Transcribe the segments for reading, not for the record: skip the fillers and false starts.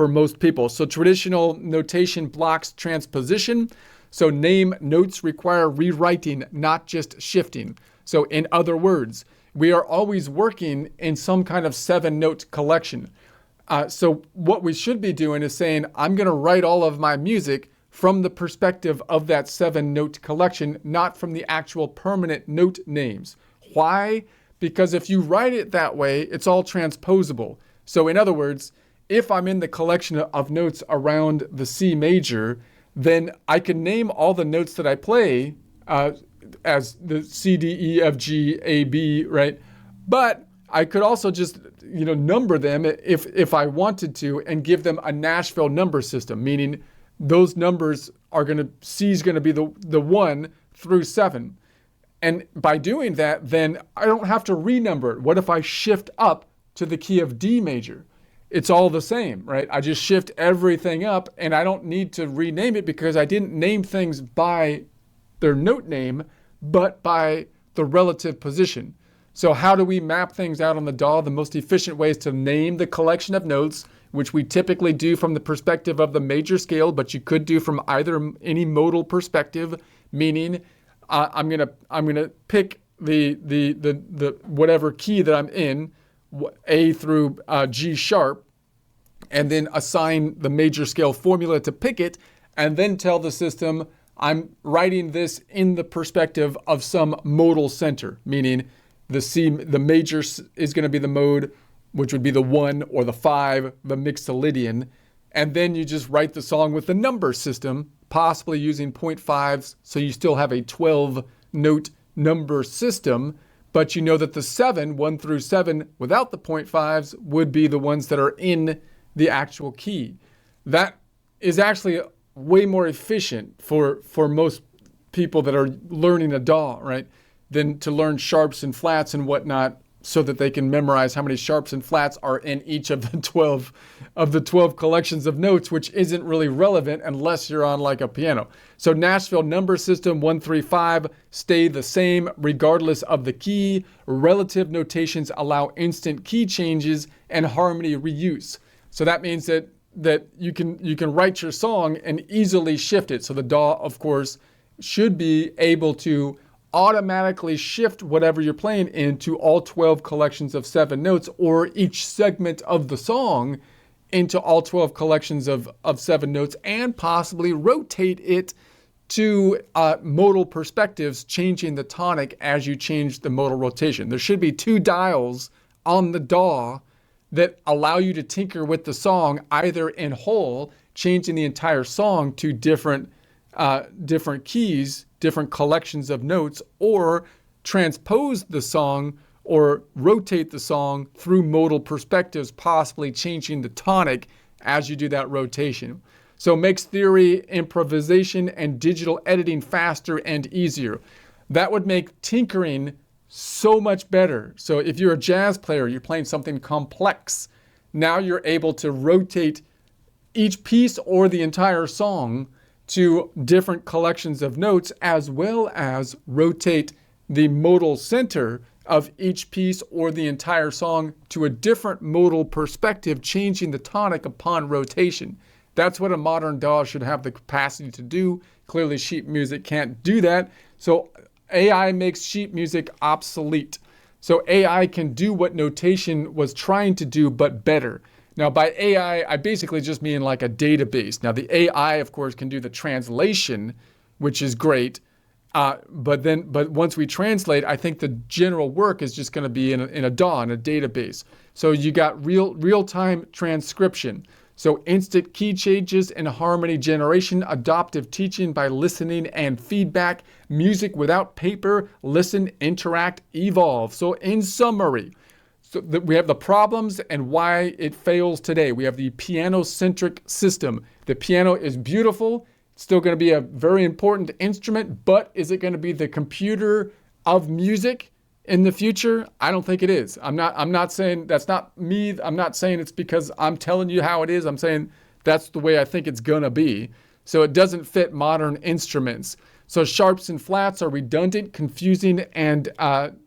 for most people. So traditional notation blocks transposition. So name notes require rewriting, not just shifting. So in other words, we are always working in some kind of 7-note collection. So what we should be doing is saying, I'm going to write all of my music from the perspective of that 7-note collection, not from the actual permanent note names. Why? Because if you write it that way, it's all transposable. So in other words, if I'm in the collection of notes around the C major, then I can name all the notes that I play as the C, D, E, F, G, A, B, right? But I could also just, number them if I wanted to and give them a Nashville number system, meaning those numbers C is going to be the 1 through 7. And by doing that, then I don't have to renumber it. What if I shift up to the key of D major? It's all the same, right? I just shift everything up and I don't need to rename it because I didn't name things by their note name, but by the relative position. So how do we map things out on the DAW? The most efficient way is to name the collection of notes, which we typically do from the perspective of the major scale, but you could do from any modal perspective, meaning I'm gonna pick the whatever key that I'm in, A through G sharp, and then assign the major scale formula to pick it, and then tell the system I'm writing this in the perspective of some modal center, meaning the major is going to be the mode, which would be the 1 or the 5, the Mixolydian, and then you just write the song with the number system, possibly using 0.5s, so you still have a 12-note number system, but you know that the 7, 1 through 7, without the 0.5s, would be the ones that are in the actual key. That is actually way more efficient for most people that are learning a DAW, right, than to learn sharps and flats and whatnot, so that they can memorize how many sharps and flats are in each of the 12 collections of notes, which isn't really relevant unless you're on like a piano. So Nashville number system 1, 3, 5 stay the same regardless of the key. Relative notations allow instant key changes and harmony reuse. So that means that you can write your song and easily shift it. So the DAW, of course, should be able to automatically shift whatever you're playing into all 12 collections of 7 notes, or each segment of the song into all 12 collections of 7 notes, and possibly rotate it to modal perspectives, changing the tonic as you change the modal rotation. There should be 2 dials on the DAW that allow you to tinker with the song either in whole, changing the entire song to different keys, different collections of notes, or transpose the song or rotate the song through modal perspectives, possibly changing the tonic as you do that rotation. So it makes theory, improvisation, and digital editing faster and easier. That would make tinkering so much better. So if you're a jazz player, you're playing something complex, now you're able to rotate each piece or the entire song to different collections of notes, as well as rotate the modal center of each piece or the entire song to a different modal perspective, changing the tonic upon rotation. That's what a modern DAW should have the capacity to do. Clearly, sheet music can't do that. So AI makes sheet music obsolete. So AI can do what notation was trying to do, but better. Now, by AI, I basically just mean like a database. Now, the AI, of course, can do the translation, which is great. But once we translate, I think the general work is just going to be in a DAW, in a database. So you got real-time transcription. So instant key changes and harmony generation, adaptive teaching by listening and feedback, music without paper, listen, interact, evolve. So in summary, we have the problems and why it fails today. We have the piano-centric system. The piano is beautiful. It's still going to be a very important instrument, but is it going to be the computer of music in the future? I don't think it is. I'm not saying that's not me. I'm not saying it's because I'm telling you how it is. I'm saying that's the way I think it's going to be. So it doesn't fit modern instruments. So sharps and flats are redundant, confusing, and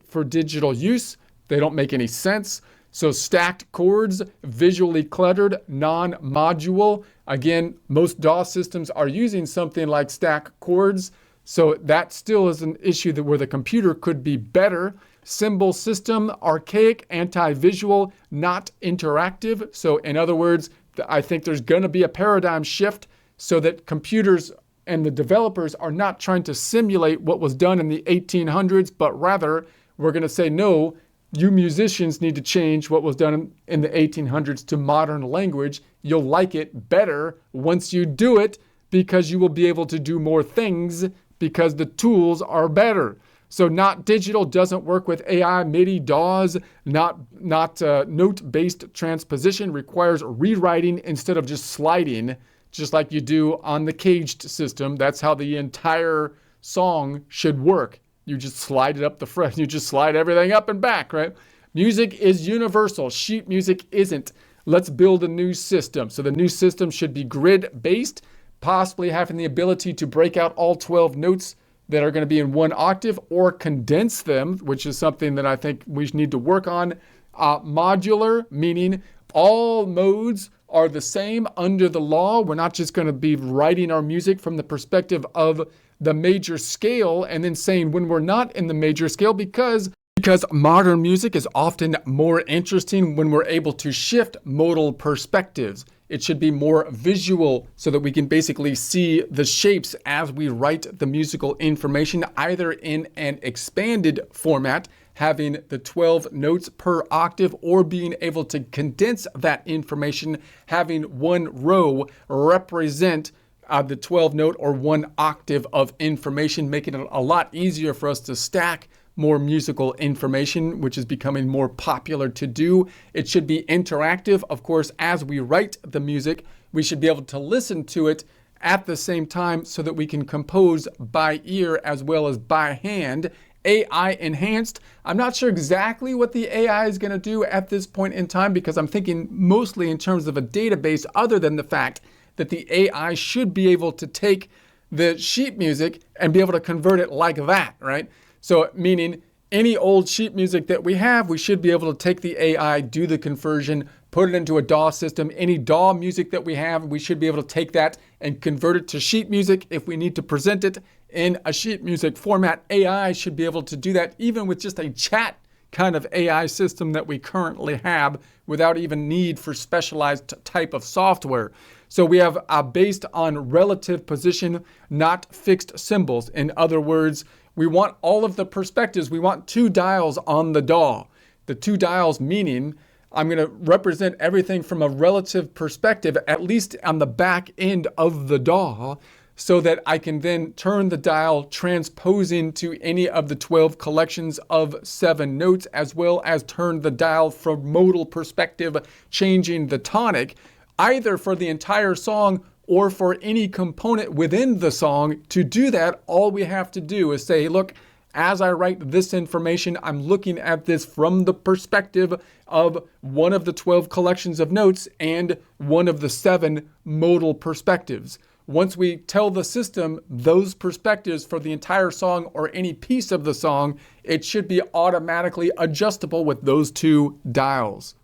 for digital use, they don't make any sense. So stacked chords, visually cluttered, non-module. Again, most DAW systems are using something like stacked chords. So that still is an issue that where the computer could be better. Symbol system, archaic, anti-visual, not interactive. So in other words, I think there's going to be a paradigm shift so that computers and the developers are not trying to simulate what was done in the 1800s, but rather we're going to say, no, you musicians need to change what was done in the 1800s to modern language. You'll like it better once you do it because you will be able to do more things because the tools are better. So not digital doesn't work with AI, MIDI, DAWs, not note-based transposition requires rewriting instead of just sliding, just like you do on the caged system. That's how the entire song should work. You just slide it up the front. You just slide everything up and back, right? Music is universal. Sheet music isn't. Let's build a new system. So the new system should be grid-based, possibly having the ability to break out all 12 notes that are going to be in one octave or condense them, which is something that I think we need to work on. Modular, meaning all modes are the same under the law. We're not just going to be writing our music from the perspective of the major scale and then saying when we're not in the major scale because modern music is often more interesting when we're able to shift modal perspectives. It should be more visual so that we can basically see the shapes as we write the musical information, either in an expanded format, having the 12 notes per octave, or being able to condense that information, having one row represent the 12 note or one octave of information, making it a lot easier for us to stack more musical information, which is becoming more popular to do. It should be interactive. Of course, as we write the music, we should be able to listen to it at the same time so that we can compose by ear as well as by hand. AI enhanced. I'm not sure exactly what the AI is going to do at this point in time because I'm thinking mostly in terms of a database, other than the fact that the AI should be able to take the sheet music and be able to convert it like that, right? So meaning any old sheet music that we have, we should be able to take the AI, do the conversion, put it into a DAW system. Any DAW music that we have, we should be able to take that and convert it to sheet music. If we need to present it in a sheet music format, AI should be able to do that even with just a chat kind of AI system that we currently have without even need for specialized type of software. So we have based on relative position, not fixed symbols. In other words, we want all of the perspectives. We want two dials on the DAW. The two dials meaning I'm going to represent everything from a relative perspective, at least on the back end of the DAW, so that I can then turn the dial transposing to any of the 12 collections of 7 notes, as well as turn the dial from modal perspective, changing the tonic, either for the entire song or for any component within the song. To do that, all we have to do is say, look, as I write this information, I'm looking at this from the perspective of one of the 12 collections of notes and one of the 7 modal perspectives. Once we tell the system those perspectives for the entire song or any piece of the song, it should be automatically adjustable with those two dials.